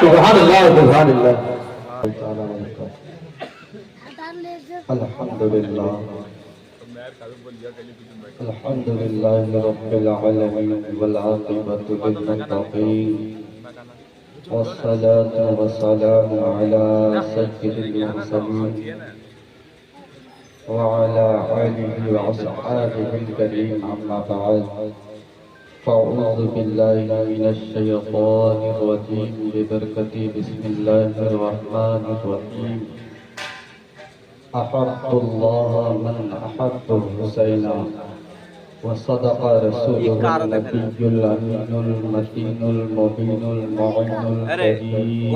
سبحان اللہ سبحان اللہ الحمد للہ الحمد للہ رب العالمین والعاقبۃ للمتقین والصلاة والسلام على سيد المرسلين وعلى آله وأصحابه الكريم أما بعد فأعوذ بالله من الشيطان الرجيم ببركة بسم الله الرحمن الرحيم أحب الله من أحب الحسين وصدق رسوله النبي الأمين المتين المبين المعين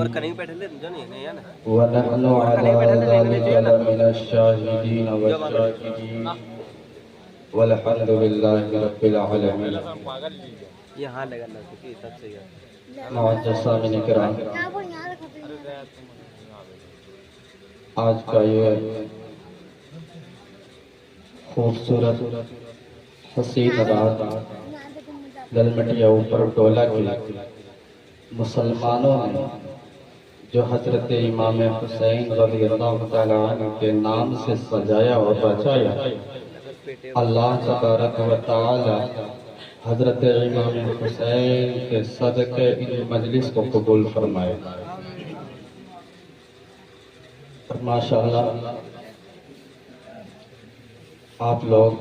الكريم ونحن على ذلك لمن الشاهدين والشاكرين والحمد لله رب العالمين. معزز سامعین کرام، آج کا یہ خوبصورت حسین رات للمٹیا اوپر ٹولہ کے مسلمانوں نے جو حضرت امام حسین رضی اللہ تعالیٰ عنہ کے نام سے سجایا اور بچایا، اللہ تبارک و تعالی حضرت امام حسین کے صدقے ان مجلس کو قبول فرمائے. اور ماشاءاللہ آپ لوگ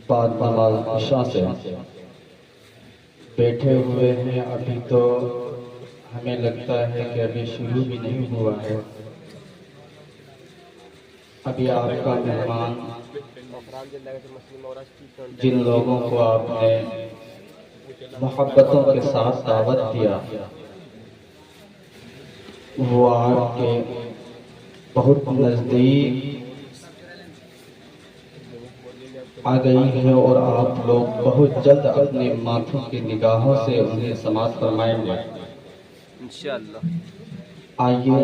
بعد نماز عشاء سے بیٹھے ہوئے ہیں. ابھی تو ہمیں لگتا ہے کہ ابھی شروع بھی نہیں ہوا ہے. ابھی آپ کا مہمان جن لوگوں کو آپ نے محبتوں کے ساتھ دعوت دیا، وہ آپ کے بہت نزدیک آ گئی ہے اور آپ لوگ بہت جلد اپنے ماتھوں کی نگاہوں سے انہیں سماعت فرمائیں گے انشاءاللہ. آئیے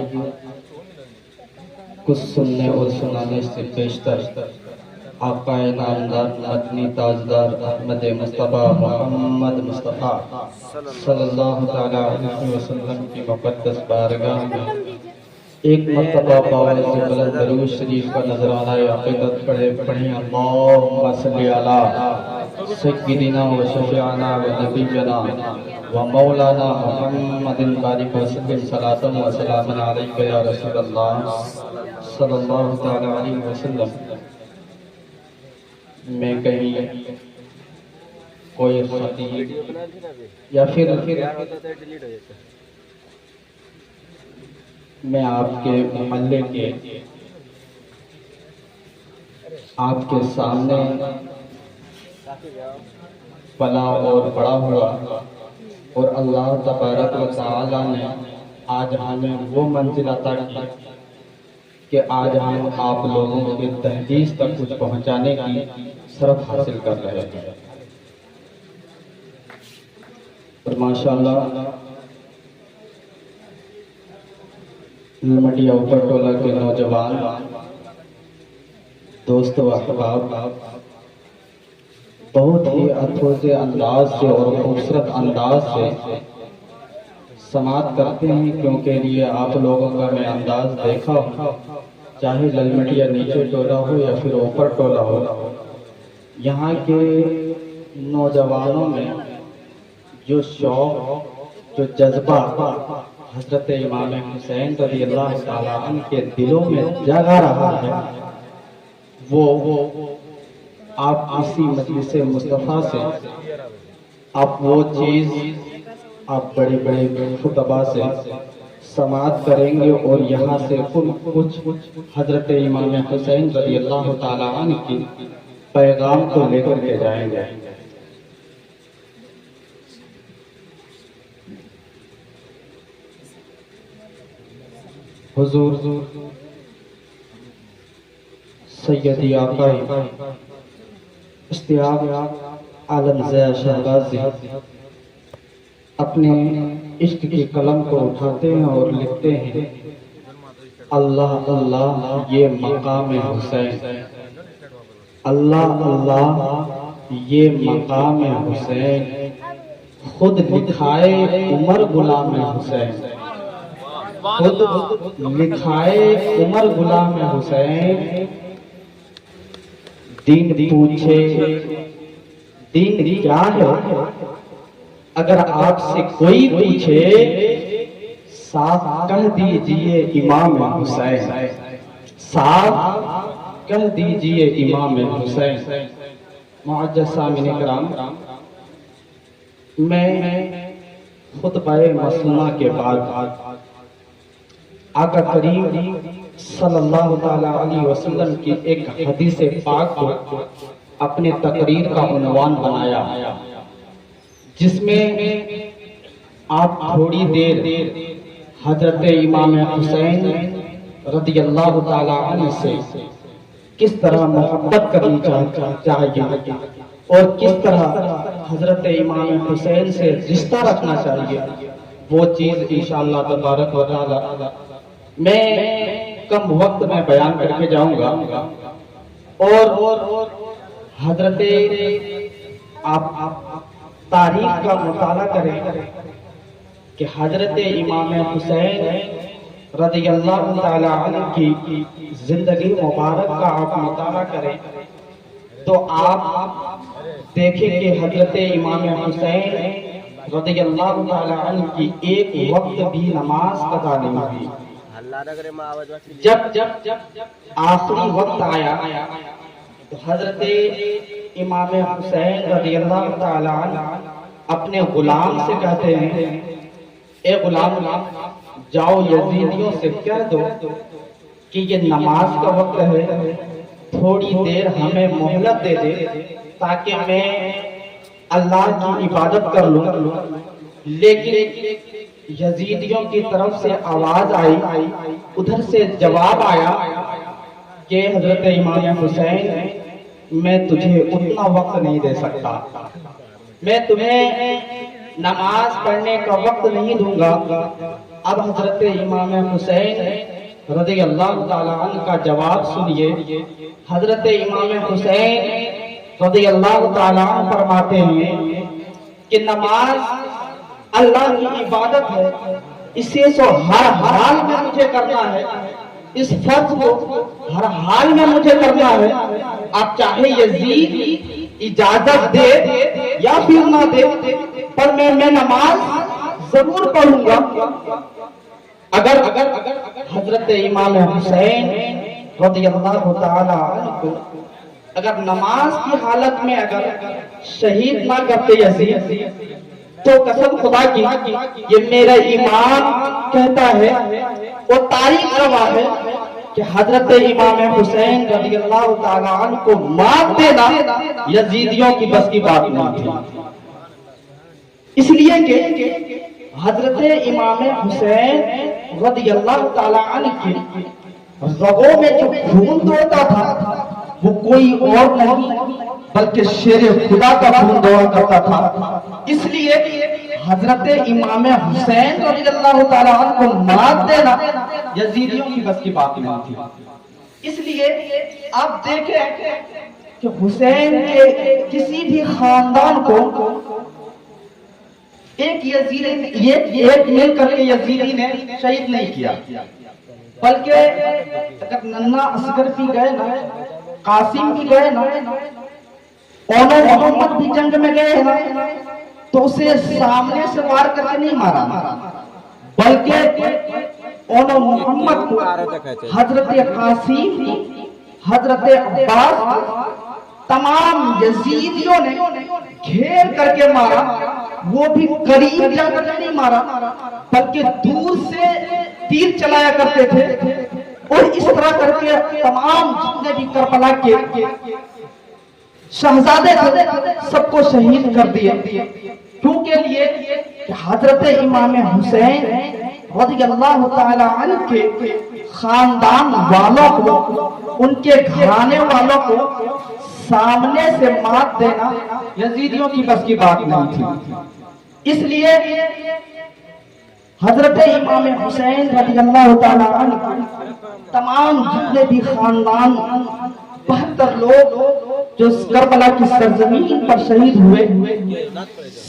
کچھ سننے اور سنانے سے بیشتر آقا نامدار مدنی تاجدار احمد مصطفیٰ محمد مصطفیٰ صلی اللہ تعالیٰ علیہ وسلم کی مقدس بارگاہ میں ایک مرتبہ باول سے بلند درود شریف کا نظرانہ عقیدت پڑھیں. اللہم صلی علی سیدنا و شفیعنا و نبینا و مولانا محمد بارک وسلم صلاۃ و سلام علیک یا رسول اللہ صلی اللہ تعالیٰ علیہ وسلم. میں کہیں کوئی خطیب یا پھر میں آپ کے محلے کے آپ کے سامنے پلا اور بڑا ہوا اور اللہ تبارک و تعالی نے آج ہمیں وہ منزل عطا کی کہ آج ہم آپ لوگوں کے تحدیث تک کچھ پہنچانے کی شرف حاصل کر رہے ہیں. اور ماشاءاللہ للمٹیا اوپر ٹولہ کے نوجوان دوست و احباب بہت ہی ادھوز انداز سے اور خوبصورت انداز سے سماعت کرتے ہیں، کیونکہ یہ آپ لوگوں کا میں انداز دیکھا ہوں، چاہے للمٹیا نیچے ٹولہ ہو یا پھر اوپر ٹولہ ہو، یہاں کے نوجوانوں میں جو شوق، جو جذبہ حضرت امام حسین رضی اللہ تعالیٰ عنہ کے دلوں میں جگا رہا ہے، وہ آپ اسی مجلس مصطفیٰ سے آپ وہ چیز آپ بڑے بڑے خطبہ سے سماعت کریں گے اور یہاں سے کچھ حضرت امام حسین رضی اللہ تعالیٰ عنہ کی پیغام کو لے کر کے جائیں گے. حضور سیدی آقا اشتیاق عالم زیہ شہبازی اپنے عشق کی قلم کو اٹھاتے ہیں اور لکھتے ہیں، اللہ اللہ یہ مقام حسین، اللہ اللہ یہ مقام حسین، خود لکھائے عمر غلام حسین، خود لکھائے عمر غلام حسین، دین پوچھے دین کیا ہے، اگر آپ سے کوئی پوچھے صاف کہہ دیجئے امام حسین، صاف کہہ دیجئے امام حسین۔ معزز سامعین کرام، میں خطبہ مسنونہ کے بعد آقا کریم صلی اللہ تعالی علیہ وسلم کی ایک حدیث پاک کو اپنے تقریر کا عنوان بنایا، جس میں آپ تھوڑی دیر حضرت امام حسین رضی اللہ تعالی عنہ سے کس طرح محبت کرنی چاہیے اور کس طرح حضرت امام حسین سے رشتہ رکھنا چاہیے، وہ چیز انشاءاللہ تبارک و تعالی میں کم وقت میں بیان کر کے جاؤں گا۔ اور حضرت آپ تاریخ کا مطالعہ کریں کہ حضرت امام حسین رضی اللہ تعالی عنہ کی زندگی مبارک کا آپ مطالعہ کریں تو آپ دیکھیں کہ حضرت امام حسین رضی اللہ تعالی عنہ کی ایک وقت بھی نماز قضا نہیں ہوئی۔ جب آخری وقت آیا تو حضرت امام حسین رضی اللہ تعالی عنہ اپنے غلام سے کہتے ہیں، اے غلام جاؤ یزیدیوں سے کہہ دو کہ یہ نماز کا وقت ہے، تھوڑی دیر ہمیں مہلت دے دے تاکہ میں اللہ کی عبادت کر لوں۔ لیکن یزیدیوں کی طرف سے آواز آئی، ادھر سے جواب آیا کہ حضرت امام حسین میں تجھے اتنا وقت نہیں دے سکتا، میں تمہیں نماز پڑھنے کا وقت نہیں دوں گا۔ اب حضرت امام حسین رضی اللہ تعالی عنہ کا جواب سنیے۔ حضرت امام حسین رضی اللہ تعالی عنہ فرماتے ہیں کہ نماز اللہ کی عبادت ہے، اسے سو ہر حال میں مجھے کرنا ہے، اس فرض کو ہر حال میں مجھے کرنا ہے، آپ چاہے یزید اجازت دے یا پھر نہ دے، پر میں نماز ضرور پڑھوں گا۔ اگر حضرت امام حسین رضی اللہ تعالی عنہ کو اگر نماز کی حالت میں اگر شہید نہ کرتے یزید تو قسم خدا کی یہ میرا ایمان کہتا ہے اور تاریخ گواہ ہے کہ حضرت امام حسین رضی اللہ تعالی عنہ کو مار دینا یزیدیوں کی بس کی بات نہیں تھی، اس لیے کہ حضرت امام حسین رضی اللہ تعالی عنہ کی رگوں میں جو خون دوڑتا تھا وہ کوئی اور نہیں بلکہ شیر خدا کا خون دوڑا کرتا تھا، اس لیے حضرت امام حسین رضی اللہ تعالی عنہ کو مار دینا یزیدیوں کی بس کی بات نہیں تھی۔ اس لیے آپ دیکھیں کہ حسین کے کسی بھی خاندان کو ایک مل کر کے یزیدی نے شہید نہیں کیا، بلکہ اگر ننھا اصغر بھی گئے نا، قاسم بھی گئے نا، اونو محمد بھی جنگ میں گئے نا، تو اسے سامنے سے وار کر کے نہیں مارا، بلکہ اونو محمد کو حضرت قاسم، حضرت عباس، تمام یزیدیوں نے گھیر کر کے مارا، وہ بھی قریب جا کر نہیں مارا بلکہ دور سے تیر چلایا کرتے تھے، اور اس طرح کر کے تمام جتنے بھی کربلا کے شہزادے تھے سب کو شہید کر دیے، کیونکہ لیے کہ حضرت امام حسین رضی اللہ تعالی عنہ کے خاندان والوں کو، ان کے گھرانے والوں کو سامنے سے مات دینا یزیدیوں کی بس کی بات نہیں تھی۔ اس لیے حضرت امام حسین رضی اللہ تعالی عنہ تمام جتنے بھی خاندان 72 لوگ جو کربلا کی سرزمین پر شہید ہوئے،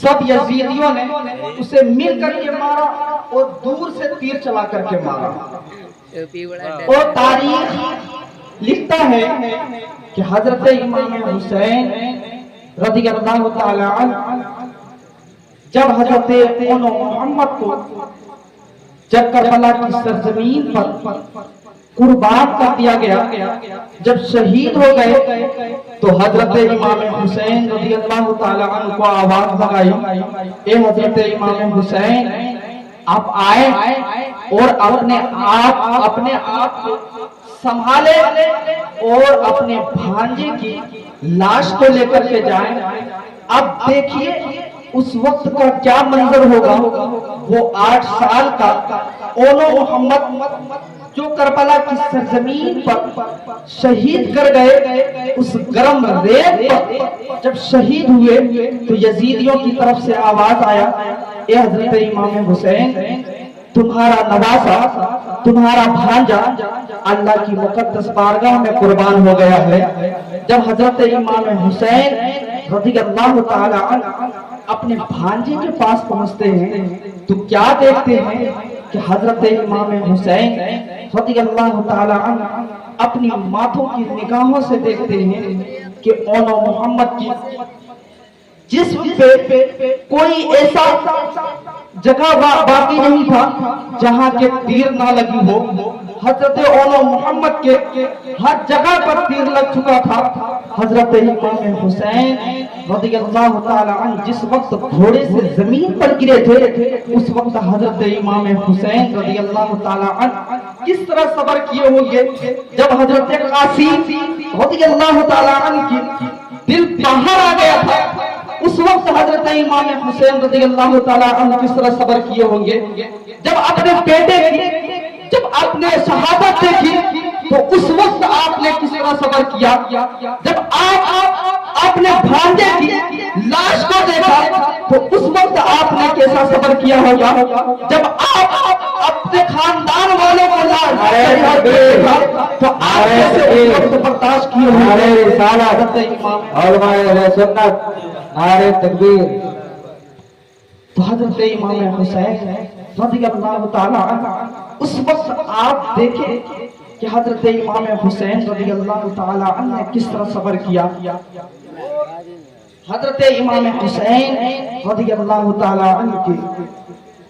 سب یزیدیوں نے اسے مل کر کے مارا اور دور سے تیر چلا کر کے مارا۔ اور تاریخ لکھتا ہے کہ حضرت امام حسین رضی اللہ تعالی عنہ جب حضرت محمد کو جب کربلا کی سرزمین پر قربان کر دیا گیا، جب شہید ہو گئے، تو حضرت امام حسین رضی اللہ تعالی عنہ کو آواز لگائی، اے حضرت امام حسین آپ آئے اور اپنے آپ کو سنبھالے اور اپنے بھانجے کی لاش کو لے کر کے جائیں۔ اب دیکھیے اس وقت کا کیا منظر ہوگا، وہ 8 سال کا اولو محمد جو کربلا کی سرزمین پر شہید کر گئے، اس گرم ریت پر جب شہید ہوئے تو یزیدیوں کی طرف سے آواز آیا، اے حضرت امام حسین تمہارا نواسا، تمہارا بھانجا اللہ کی مقدس بارگاہ میں قربان ہو گیا ہے۔ جب حضرت امام حسین رضی اللہ تعالی عنہ اپنے بھانجے کے پاس پہنچتے ہیں تو کیا دیکھتے ہیں کہ حضرت امام حسین رضی اللہ تعالی عنہ اپنی ماتھوں کی نگاہوں سے دیکھتے ہیں کہ اولو محمد کی جسم پہ کوئی ایسا جگہ باقی نہیں تھا جہاں کے تیر نہ لگی ہو۔ حضرت اولو محمد کے ہر جگہ پر تیر لگ چکا تھا۔ حضرت امام حسین رضی اللہ تعالی عنہ جس وقت گھوڑے سے زمین پر گرے تھے، اس وقت حضرت امام حسین رضی اللہ تعالی عنہ کس طرح صبر کیے ہوں گے۔ جب حضرت قاسم رضی اللہ تعالی عنہ کی دل باہر آ گیا تھا، اس وقت حضرت امام حسین رضی اللہ تعالی عنہ کس طرح صبر کیے ہوں گے۔ جب اپنے بیٹے کی جب آپ نے شہادت دیکھی تو اس وقت آپ نے کس طرح صبر کیا۔ جب آپ نے بھانجے کی لاش کو دیکھا تو اس وقت آپ نے کیسا صبر کیا ہوگا۔ جب آپ اپنے خاندان والوں کو دیکھا تو آپ کیسے وقت برداشت کیے ہوگا۔ نعرہ تکبیر۔ تو حضرت امام حسین رضی اللہ تعالی عنہ اس وقت آپ دیکھیں کہ حضرت امام حسین رضی اللہ تعالی عنہ نے کس طرح صبر کیا۔ حضرت امام حسین رضی اللہ تعالی عنہ کی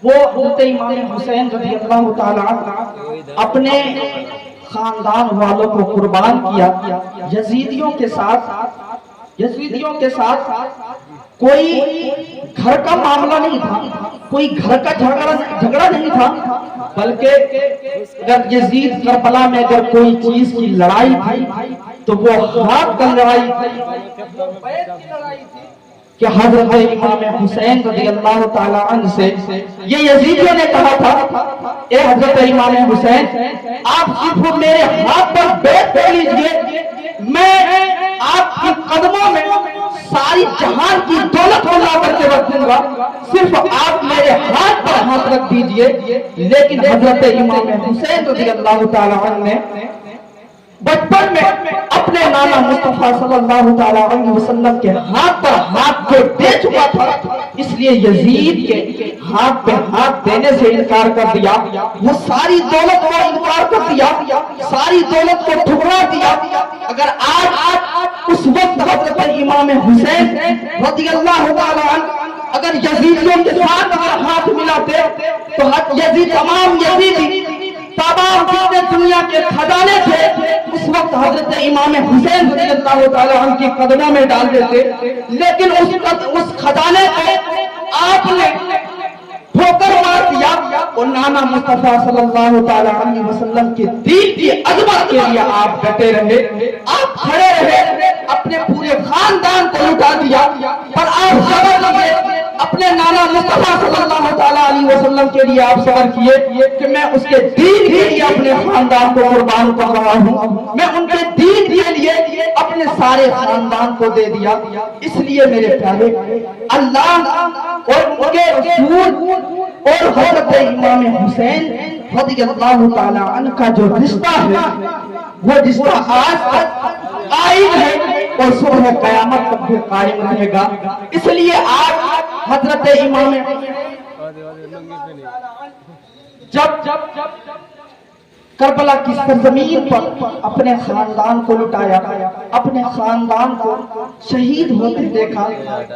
وہ حضرت امام حسین رضی اللہ تعالی عنہ اپنے خاندان والوں کو قربان کیا۔ یزیدیوں کے ساتھ کوئی گھر کا معاملہ نہیں تھا، کوئی گھر کا جھگڑا نہیں تھا، بلکہ اگر یزید کربلا میں اگر کوئی چیز کی لڑائی تھی تو وہ ہاتھ کا لڑائی تھی کہ حضرت امام حسین رضی اللہ تعالی عنہ سے یہ یزیدیوں نے کہا تھا، اے حضرت امام حسین آپ صرف میرے ہاتھ پر بیعت کر لیجئے، میں آپ کے قدموں میں ساری جہان کی دولت کو لا کر کے رکھ دوں گا، صرف آپ میرے ہاتھ پر ہاتھ رکھ دیجئے۔ لیکن حضرت امام حسین رضی اللہ تعالی عنہ نے بچپن میں اپنے نانا مصطفیٰ صلی اللہ تعالی علیہ وسلم کے ہاتھ پر ہاتھ کو دے چکا تھا، اس لیے یزید کے ہاتھ پہ ہاتھ دینے سے انکار کر دیا، وہ ساری دولت کو انکار کر دیا، ساری دولت کو ٹھکرا دیا۔ اگر آج اس وقت حضرت امام حسین رضی اللہ تعالی عنہ اگر یزیدیوں کے ساتھ اگر ہاتھ ملاتے تو تمام یزیدی تمام جتنے دنیا کے خزانے تھے اس وقت حضرت امام حسین رضی اللہ تعالی عنہ کے قدموں میں ڈال دیتے، لیکن اس خزانے کو آپ نے ٹھوکر مار دیا اور نانا مصطفیٰ صلی اللہ تعالی علیہ وسلم کے دین کی عظمت کے لیے آپ ڈٹے رہے، آپ کھڑے رہے، اپنے پورے خاندان کو لٹا دیا، پر آپ صبر کیے، اپنے نانا مصطفیٰ صلی اللہ تعالی علیہ وسلم کے لیے آپ صبر کیے کہ میں اس کے دین کے لیے اپنے خاندان کو قربان کر رہا ہوں، میں ان کے دین کے لیے اپنے سارے خاندان کو دے دیا۔ اس لیے میرے پیارے اللہ اور ان کے رسول اور حضرت امام حسین رضی اللہ تعالی عنہ کا جو رشتہ ہے وہ رشتہ آج تک قائم ہے۔ اور صبح قیامت تک بھی قائم رہے گا. اس لیے آج حضرت امام جب کربلا کی سرزمین پر اپنے خاندان کو لٹایا, اپنے خاندان کو شہید ہوتے دیکھا,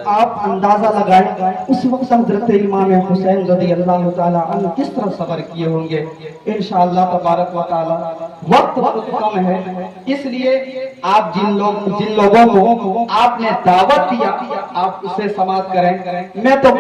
آپ اندازہ لگائیں اس وقت حضرت امام حسین رضی اللہ تعالی عنہ کس طرح صبر کیے ہوں گے. انشاءاللہ تبارک و تعالی وقت کم ہے, اس لیے آپ جن لوگوں کو آپ نے دعوت دیا آپ اسے سماعت کریں. میں تو